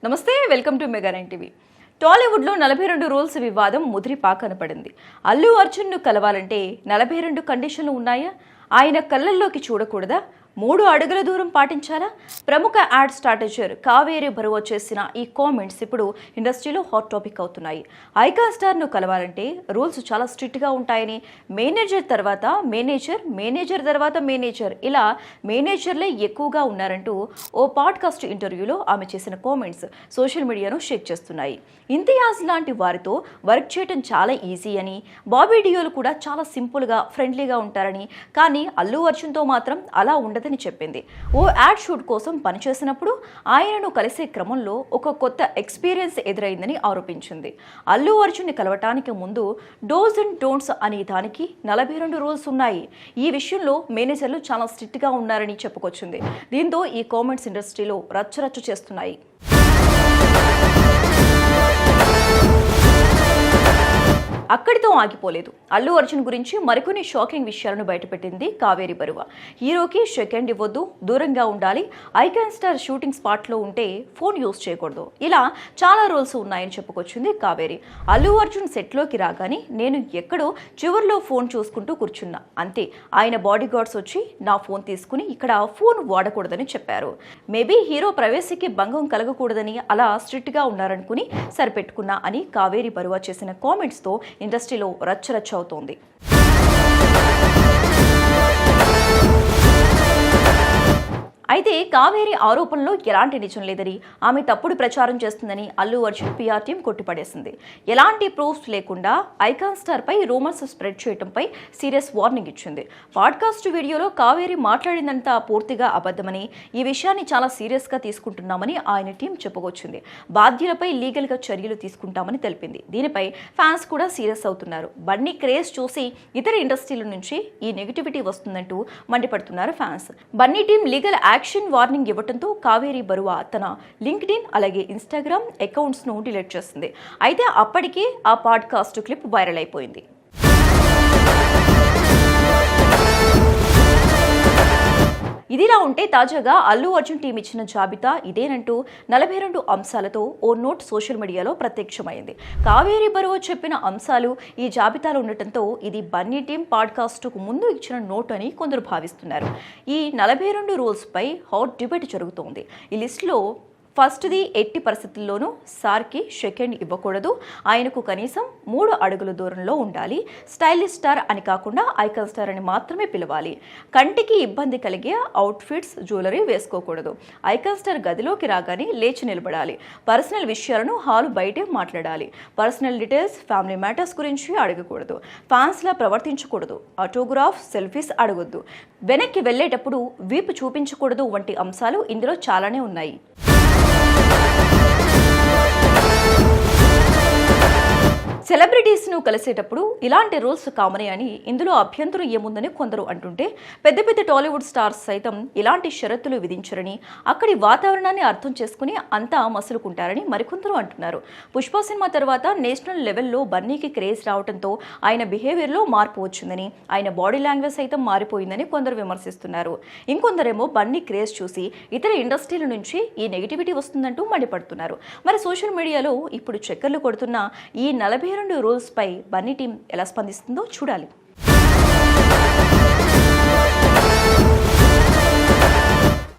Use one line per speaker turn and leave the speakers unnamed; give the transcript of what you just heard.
నమస్తే, welcome to mega 9 TV. టాలీవుడ్లో 42 rules వివాదం ముదిరిపా కనపడింది. అల్లు అర్జున్ను కలవాలంటే 42 కండిషన్లు ఉన్నాయా? ఆయన కళ్ళల్లోకి చూడకూడదా? 3 అడుగుల దూరం పాటించాలా? ప్రముఖ యాడ్ స్ట్రాటజర్ కావేరి బరువా చేసిన ఈ కామెంట్స్ ఇప్పుడు ఇండస్ట్రీలో హాట్ టాపిక్ అవుతున్నాయి. ఐకాన్ స్టార్ను కలవాలంటే రూల్స్ చాలా స్ట్రిక్ట్గా ఉంటాయని, మేనేజర్ తర్వాత మేనేజర్, మేనేజర్ తర్వాత మేనేజర్, ఇలా మేనేజర్లే ఎక్కువగా ఉన్నారంటూ ఓ పాడ్కాస్ట్ ఇంటర్వ్యూలో ఆమె చేసిన కామెంట్స్ సోషల్ మీడియాను షేక్ చేస్తున్నాయి. ఇంతియాజ్ లాంటి వారితో వర్క్ చేయడం చాలా ఈజీ అని, బాబీ డియోల్ కూడా చాలా సింపుల్గా, ఫ్రెండ్లీగా ఉంటారని, కానీ అల్లు అర్జున్తో మాత్రం అలా ఉండదు అని చెప్పింది. ఓ యాడ్ షూట్ కోసం పనిచేసినప్పుడు ఆయనను కలిసే క్రమంలో ఒక కొత్త ఎక్స్పీరియన్స్ ఎదురైందని ఆరోపించింది. అల్లు అర్జున్ని కలవటానికి ముందు డోస్ అండ్ డోంట్స్ అనే దానికి 42 రూల్స్ ఉన్నాయి. ఈ విషయంలో మేనేజర్లు చాలా స్ట్రిక్ట్ గా ఉన్నారని చెప్పుకొచ్చింది. దీంతో ఈ కామెంట్స్ ఇండస్ట్రీలో రచ్చరచ్చ చేస్తున్నాయి. అక్కడితో ఆగిపోలేదు. అల్లు అర్జున్ గురించి మరికొన్ని షాకింగ్ విషయాలను బయటపెట్టింది కావేరి బరువా. హీరోకి సెకండ్ ఇవ్వద్దు, దూరంగా ఉండాలి, ఐకాన్ స్టార్ షూటింగ్ స్పాట్లో ఉంటే ఫోన్ యూజ్ చేయకూడదు, ఇలా చాలా రూల్స్ ఉన్నాయని చెప్పుకొచ్చింది కావేరి. అల్లు అర్జున్ సెట్లోకి రాగానే నేను ఎక్కడో చివర్లో ఫోన్ చూసుకుంటూ కూర్చున్నా, అంతే. ఆయన బాడీ గార్డ్స్ వచ్చి నా ఫోన్ తీసుకుని ఇక్కడ ఫోన్ వాడకూడదని చెప్పారు. మేబీ హీరో ప్రైవసీకి భంగం కలగకూడదని అలా స్ట్రిక్ట్గా ఉన్నారనుకుని సరిపెట్టుకున్నా అని కావేరి బరువా చేసిన కామెంట్స్తో ఇండస్ట్రీలో రచ్చరచ్చ అవుతోంది. అయితే కావేరి ఆరోపణలో ఎలాంటి నిజం లేదని, ఆమె తప్పుడు ప్రచారం చేస్తుందని అల్లు అర్జున్ పిఆర్ టీం కొట్టిపడేసింది. ఎలాంటి ప్రూఫ్స్ లేకుండా ఐకాన్ స్టార్ పై రూమర్స్ స్ప్రెడ్ చేయడంపై సీరియస్ వార్నింగ్ ఇచ్చింది. పాడ్కాస్ట్ వీడియోలో కావేరి మాట్లాడిందంతా పూర్తిగా అబద్ధమని, ఈ విషయాన్ని చాలా సీరియస్ గా తీసుకుంటున్నామని ఆయన టీం చెప్పుకొచ్చింది. బాధ్యులపై లీగల్ గా చర్యలు తీసుకుంటామని తెలిపింది. దీనిపై ఫ్యాన్స్ కూడా సీరియస్ అవుతున్నారు. బన్నీ క్రేజ్ చూసి ఇతర ఇండస్ట్రీల నుంచి ఈ నెగిటివిటీ వస్తుందంటూ మండిపడుతున్నారు fans. Bunny team legal action warning ఇవ్వడంతో కావేరి బరువా తన లింక్డ్ఇన్ అలాగే ఇన్స్టాగ్రామ్ అకౌంట్స్ ను డిలీట్ చేసింది. అయితే అప్పటికే ఆ పాడ్కాస్ట్ క్లిప్ వైరల్ అయిపోయింది. ఇదిలా ఉంటే తాజాగా అల్లు అర్జున్ టీం ఇచ్చిన జాబితా ఇదేనంటూ 42 అంశాలతో ఓ నోట్ సోషల్ మీడియాలో ప్రత్యక్షమైంది. కావేరి బరువా చెప్పిన అంశాలు ఈ జాబితాలో ఉండటంతో ఇది బన్నీ టీం పాడ్కాస్ట్కు ముందు ఇచ్చిన నోట్ అని కొందరు భావిస్తున్నారు. ఈ 42 రూల్స్ పై హాట్ డిబేట్ జరుగుతోంది. ఈ లిస్టులో ఫస్ట్ది ఎట్టి పరిస్థితుల్లోనూ సార్కి సెకండ్ ఇవ్వకూడదు, ఆయనకు కనీసం 3 అడుగుల దూరంలో ఉండాలి, స్టైలిష్ స్టార్ అని కాకుండా ఐకాన్ స్టార్ అని మాత్రమే పిలవాలి, కంటికి ఇబ్బంది కలిగే అవుట్ఫిట్స్, జ్యువెలరీ వేసుకోకూడదు, ఐకాన్ స్టార్ గదిలోకి రాగానే లేచి నిలబడాలి, పర్సనల్ విషయాలను హాలు బయటే మాట్లాడాలి, పర్సనల్ డీటెయిల్స్, ఫ్యామిలీ మ్యాటర్స్ గురించి అడగకూడదు, ఫ్యాన్స్లా ప్రవర్తించకూడదు, ఆటోగ్రాఫ్, సెల్ఫీస్ అడగొద్దు, వెనక్కి వెళ్లేటప్పుడు వీపు చూపించకూడదు వంటి అంశాలు ఇందులో చాలానే ఉన్నాయి. సెలబ్రిటీస్ను కలిసేటప్పుడు ఇలాంటి రూల్స్ కామనే అని, ఇందులో అభ్యంతరం ఏముందని కొందరు అంటుంటే, పెద్ద పెద్ద టాలీవుడ్ స్టార్స్ సైతం ఇలాంటి షరతులు విధించరని, అక్కడి వాతావరణాన్ని అర్థం చేసుకుని అంతా మసులుకుంటారని మరికొందరు అంటున్నారు. పుష్ప సినిమా తర్వాత నేషనల్ లెవెల్లో బన్నీకి క్రేజ్ రావడంతో ఆయన బిహేవియర్లో మార్పు వచ్చిందని, ఆయన బాడీ లాంగ్వేజ్ సైతం మారిపోయిందని కొందరు విమర్శిస్తున్నారు. ఇంకొందరేమో బన్నీ క్రేజ్ చూసి ఇతర ఇండస్ట్రీల నుంచి ఈ నెగిటివిటీ వస్తుందంటూ మండిపడుతున్నారు. మరి సోషల్ మీడియాలో ఇప్పుడు చక్కర్లు కొడుతున్న ఈ 42 రూల్స్ పై బన్నీ టీం ఎలా స్పందిస్తుందో చూడాలి.